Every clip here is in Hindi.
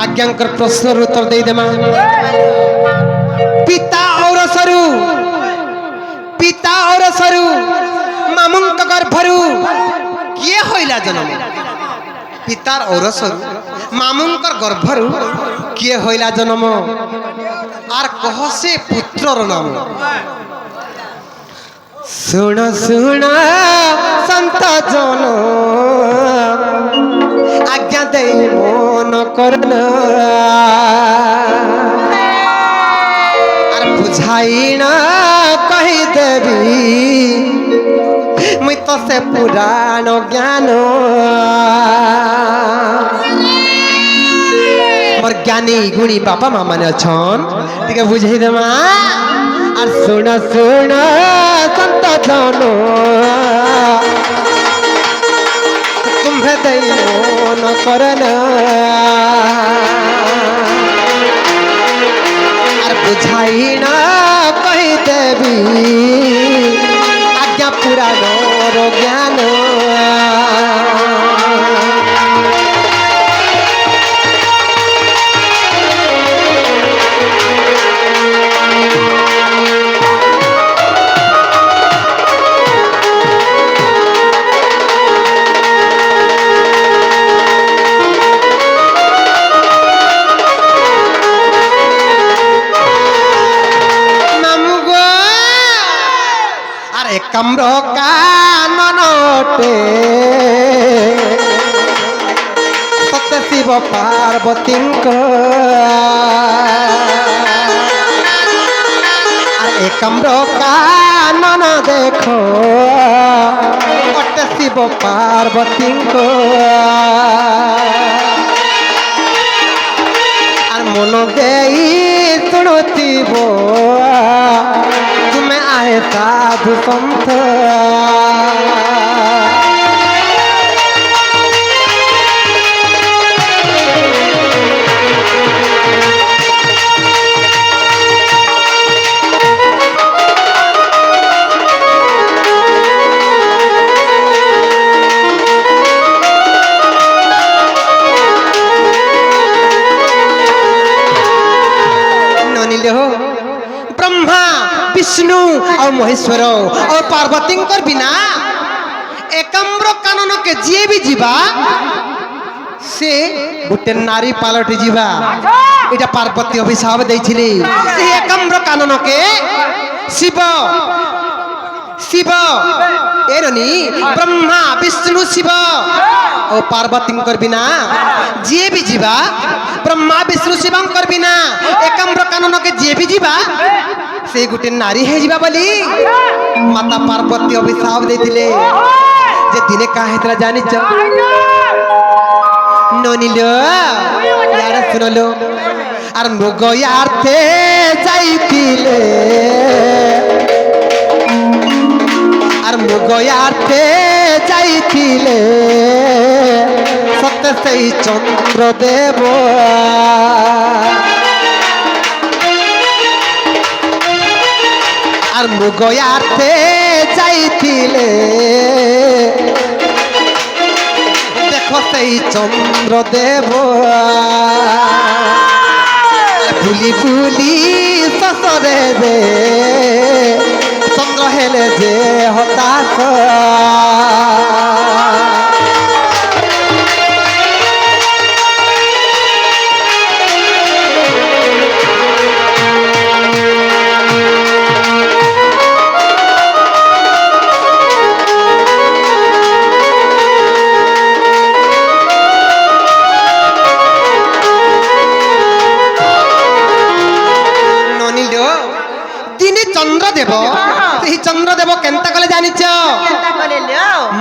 आज्ञांकर प्रश्न उत्तर दे देमा पिता और सरु मामुंक गर्भरु किए होइला जन्म पितार और सरु मामुंकर गर्भरु किए होइला जन्म आर कह से पुत्रर नाम सुन सुन संत जन आज्ञा दे मन करना आर बुझाई ना कही देवी मुई तो से पुराण ज्ञान मोर ज्ञानी गुणी बापा मामा ने छन ठीक बुझाई देमा आर सुन सुन संत जन तुम्हें दैवन करना आर बुझाई ना कही देवी आज्ञा पुराण ज्ञान कमरो काननटे सत्य शिव पार्वती कमरो कानन देखो सत्य शिव पार्वती मन दे शुणुब तुम्हें आए साधु संत ब्रह्मा विष्णु और महेश्वर और पार्वती बिना एकम्र कानन के जी भी जीवा से गोटे नारी पालटी जीवा इटा पार्वती अभिशाप देइथिले से एकम्र कानन के शिव शिव एरनी ब्रह्मा विष्णु शिव और पार्वती बिना जी भी जीवा ब्रह्मा विष्णु शिव बिना एकम्र कानन के जी भी जीवा से गोटे नारी है जीवा बोली माता पार्वती अभिशाप देथिले जे दिने का हेतरा जानि छ ननिलो यार सुनलो आर मृग यार्थे जाइतिले आर मृग यार्थे जाइतिले सत्य से चंद्रदेव आर मृग यार्थे जाइतिले देखो से चंद्रदेव भूली भूली ससरे दे चंद्र हेले जे हताश चंद्रदेव चंद्रदेव केनता कले जानिछ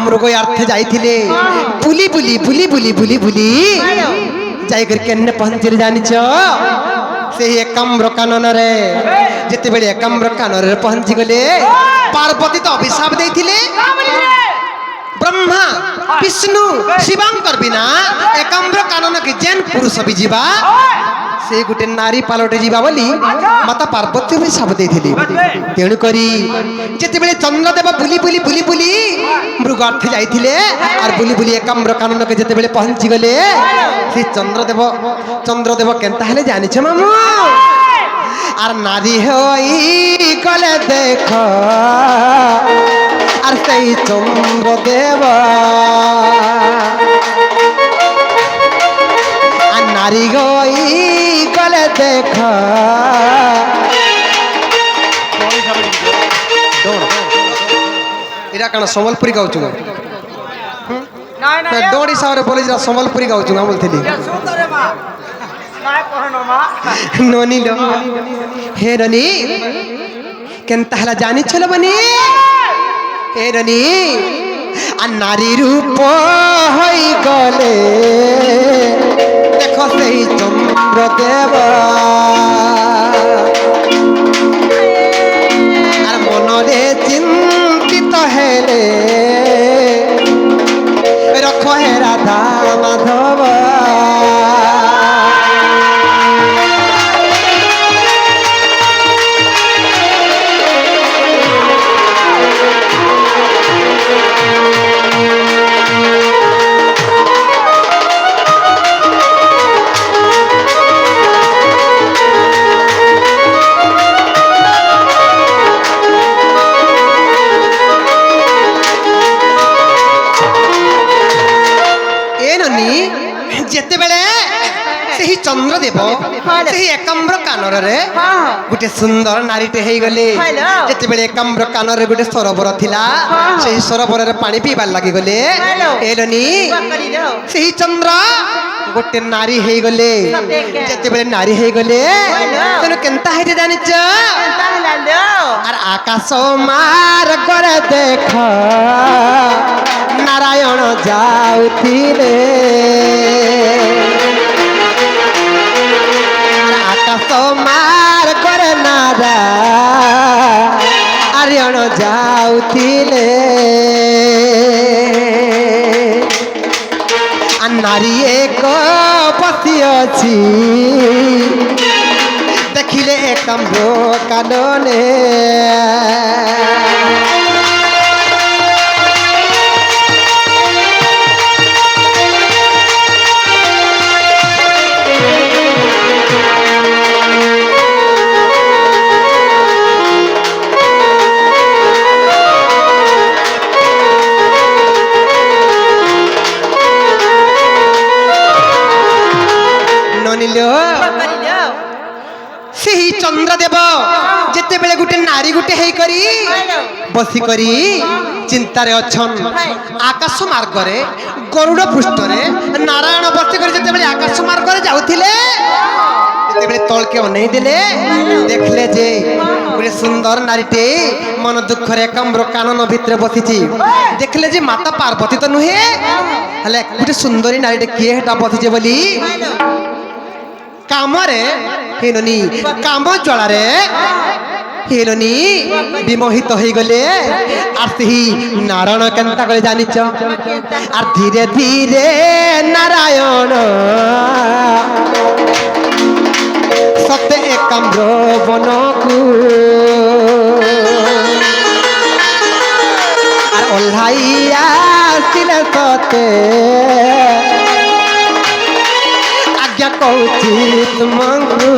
मृग यार्थे जाइथिले बुली बुली बुली बुली बुली बुली जाई कर केन्ने पहुंचले जानिछ से एकम्र कानन रे जेते बेले एकम्र कानन रे पहुंची गले पार्वती तो अभिशाप देथिले ब्रह्मा विष्णु शिवंकर बिना एकम्र कानन के जेन पुरुष भी जीवा से गोटे नारी पालटे जीवा बोली माता पार्वती भी शाप देथिली तेणु करी जेतेबेले चंद्रदेव बुली बुली बुली बुली मृगार्थ जाइथिले और बुली बुली एकाम्र कानन के जेतेबेले पहुंची गले से चंद्रदेव केनता हेले जानिछ मामू और नारी होई गले देख और सही चंद्रदेव नारी गई गले देख इरा कण संबलपुरी गाउछु मैं डोडी सारे बोले जरा संबलपुरी गाउछु ना बोलथली नोनी लो हे रनी केनता हला जानि छलो बनी हे रनी आ नारी रूप होई गले देखो सही चंद्रदेव আর মনরে চিন্তিত হেলে রখ হে রাধা মাধব चंद्रदेव से एकाम्र कानर रे गोटे सुंदर नारीटे हो गले जिते एकाम्र कानर गोटे सरोवर थिला से सरोवर रे पानी पीबार लगी गले एलनी से चंद्र गोटे नारी हो गले जिते नारी हो गले तेन केनता है जानिच और आकाश मार करे देख नारायण जाउथिले आकाश मार करे नारा आर्यन जाउथिले नारी एक बसी अछि देखिले एकाम्र कानने चंद्रदेव जिते बेले गोटे नारी गोटे है करी बसी करी चिंतार अच्छन आकाश मार्ग रे गरुड़ पृष्ठ रे नारायण बसी करी जिते बेले आकाश मार्ग रे जाउथिले जिते बेले तल के अनै देले देखले जे गोटे सुंदर नारीटे मन दुख रे एकाम्र कानन भितर बसीची देखले जे माता पार्वती तो नुहे हले गोटे सुंदरी नारीटे किए हेटा बसीचे बोली कामरे हेलोनी काम ज्वालारे हेलोनी विमोहित हो गले और सही नारायण केनता करे जानिच और धीरे धीरे नारायण सत्य एकाम्र बनकु और ओल्हाइया सिले सते कौचित मंगू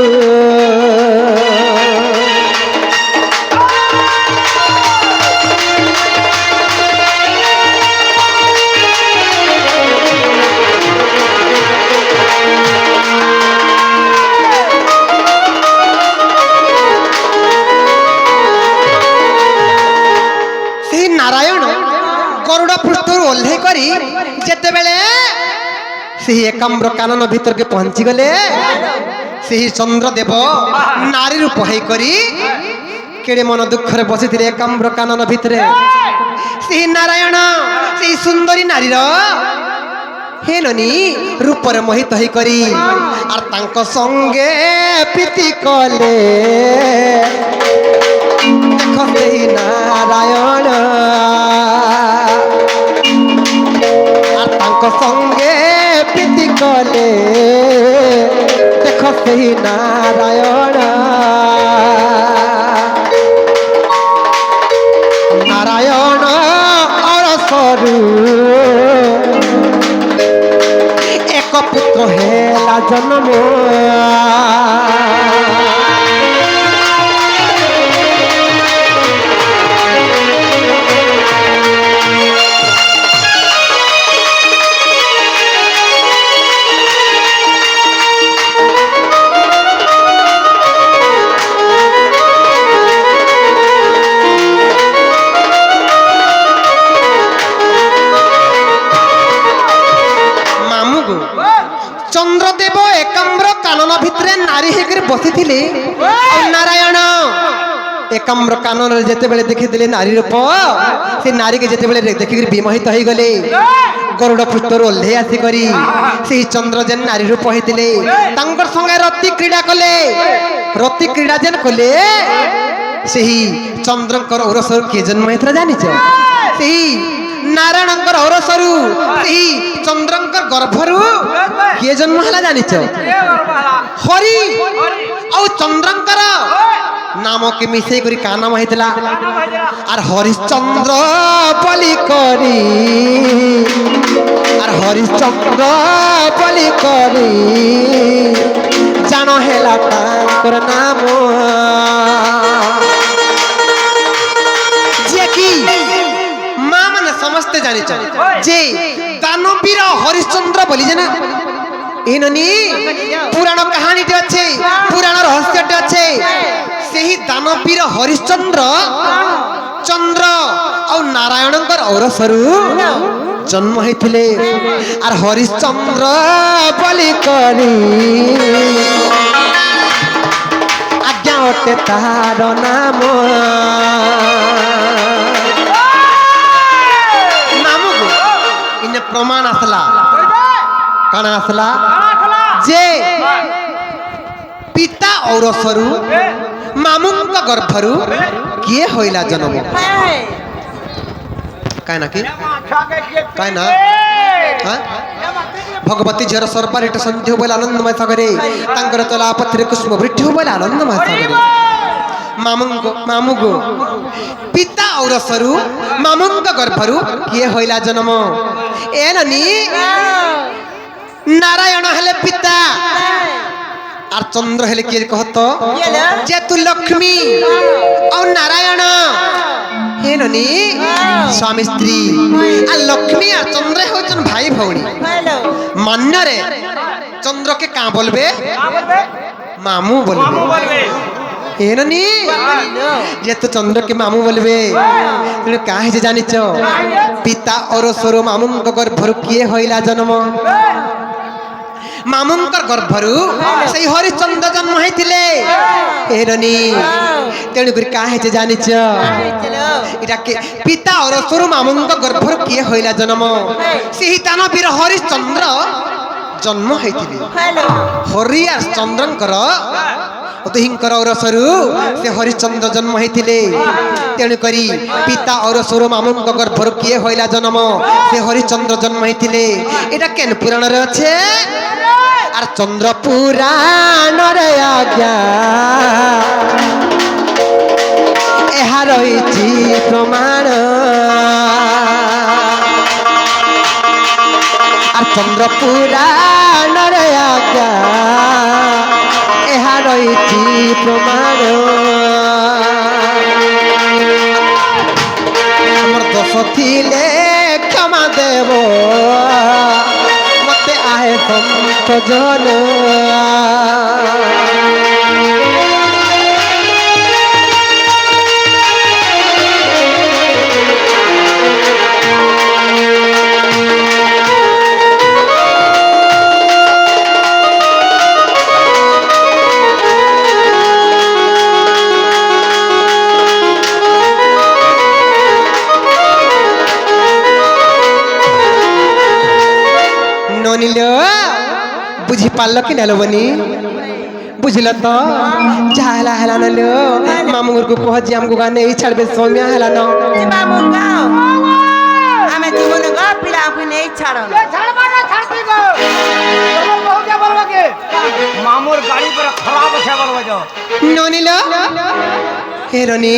से नारायण गरुड़ पृष्ठ ओह्लै करी जेते बेले से एकाम्र कानन भीतर के पहुंची गले से चंद्रदेव नारी रूप है करी केड़े मन दुख रे बसी थे एकाम्र कानन भीतर से नारायण से सुंदरी नारी हेलोनी रूप रे मोहित है करी और तांको संगे प्रीति कले देखो से नारायण और तांको संगे प्रीति कले देखो সেই নারায়ণ নারায়ণ অরসরু এক পুত্র হেলা জন্ম চন্দ্রদেব একাম্র কানন ভিতরে নারী হেকরে বসিଥିଲେ নারায়ণ একাম্র কানন যেতেবেলে দেখিদেলে নারী রূপ সে নারীকে যেতেবেলে দেখিকি বিমোহিত হয়ে গলে গরুড় পৃষ্ঠରୁ ଓହ୍ଲେଇ ଆସିକରି ସେହି ଚନ୍ଦ୍ର ଯେନ୍ ନାରୀ ରୂପ ହେଇଥିଲେ ତାଙ୍କର ସଙ୍ଗେ ରତି କ୍ରୀଡ଼ା କଲେ ରତି କ୍ରୀଡ଼ା ଯେନ୍ କଲେ ସେହି ଚନ୍ଦ୍ରଙ୍କର ଔରସରୁ କିଏ ଜନ୍ମ ହେଇଥିଲା ଜାଣିଛ ସେହି ନାରାୟଣଙ୍କର ଔରସରୁ ସେହି ଚନ୍ଦ୍ରଙ୍କର ଗର୍ଭରୁ କିଏ ଜନ୍ମ ହେଲା ଜାଣିଛ ହରି ଆଉ ଚନ୍ଦ୍ରଙ୍କର ନାମକେ ମିଶେଇ କରି କା ନାମ ହେଇଥିଲା আর হরিশ্চন্দ্র বলি করি আর হরিশ্চন্দ্র বলি করি জান হেলা তাঙ্কর নাম যে কি মা মানে সমস্তে জানিছ যে দানবীর হরিশ্চন্দ্র বলি যে না এননি পুরাণ কাহানীটি আছে পুরাণ রহস্যটি আছে ସେହି ଦାନବୀର ହରିଶ୍ଚନ୍ଦ୍ର ଚନ୍ଦ୍ର ଆଉ ନାରାୟଣଙ୍କର ଔରସରୁ ଜନ୍ମ ହେଇଥିଲେ আর ହରିଶ୍ଚନ୍ଦ୍ର বলি କରି ଆଜ୍ଞା ଅଟେ ତାହାର ନାମ ନାମକୁ ଇନେ ପ୍ରମାଣ আসলা କାଣା আসলা ଯେ ପିତା ଔରସରୁ मामुंग गर्भरु किए होइला जन्म काय ना कि काय ना भगवती झर सरपारिट संधि बोले आनंदमय सागरे तांकर तला पत्रे कुसुम वृष्टि बोले आनंदमय सागरे मामुंग मामुगो पिता औरसरु मामुंग गर्भरु किए होइला जन्म एननी नारायण हेले पिता আর চন্দ্র হেলে কে কহত যে তু লক্ষ্মী আর নারায়ণ হেননি স্বামী স্ত্রী আর লক্ষ্মী আর চন্দ্র হচ্ছেন ভাই ভৌণী মান্যরে চন্দ্রকে কা বলবে মামু বলবে হেননি যেহেতু চন্দ্রকে মামু বলবে তুমি কাহে যে জানিছ পিতা ঔরসরু মামুঙ্গ গর্ভরু কিয়ে হইলা জন্ম মামুঙ্কর গর্ভরু সেই হরিশ্চন্দ্র জন্ম হয়েছিলে এরনি তেণু করে কাহে যে জানিছ এটা কে পিতা ঔরসরু মামুঙ্ক গর্ভরু কিয়ে হইলা জন্ম সেই দানবীর হরিশ্চন্দ্র জন্ম হয়েছিলে হরি আর চন্দ্রঙ্কর অতহিঙ্কর ঔরসরু সে হরিশ্চন্দ্র জন্ম হয়েছিলে তেণু করি পিতা ঔরসরু মামুঙ্ক গর্ভরু কিয়ে হইলা জন্ম সে হরিশ্চন্দ্র জন্ম হয়েছিলে এটা কেন পুরাণরে আছে আর চন্দ্র পুরাণরে আজ্ঞা এহা রয়েছি প্রমাণ আর চন্দ্র পুরাণরে আজ্ঞা এহা রয়েছি প্রমাণ আমার দোষ থিলে ক্ষমা দেব মতে আহে সন্তোষজন बुझी पाल कि ना बनी बुझल तो जला है नो मामू को कह जी हमको गाने ही छाड़बे सौम्या है न मामू गाओ हमें जीवन गा पिला को नहीं छाड़ो छाड़बा ना छाड़ती गो तो बहुत क्या बोलबा के मामू মোর গাড়ি পুরা খারাপ আছে বলবা যাও ননিল হেরনি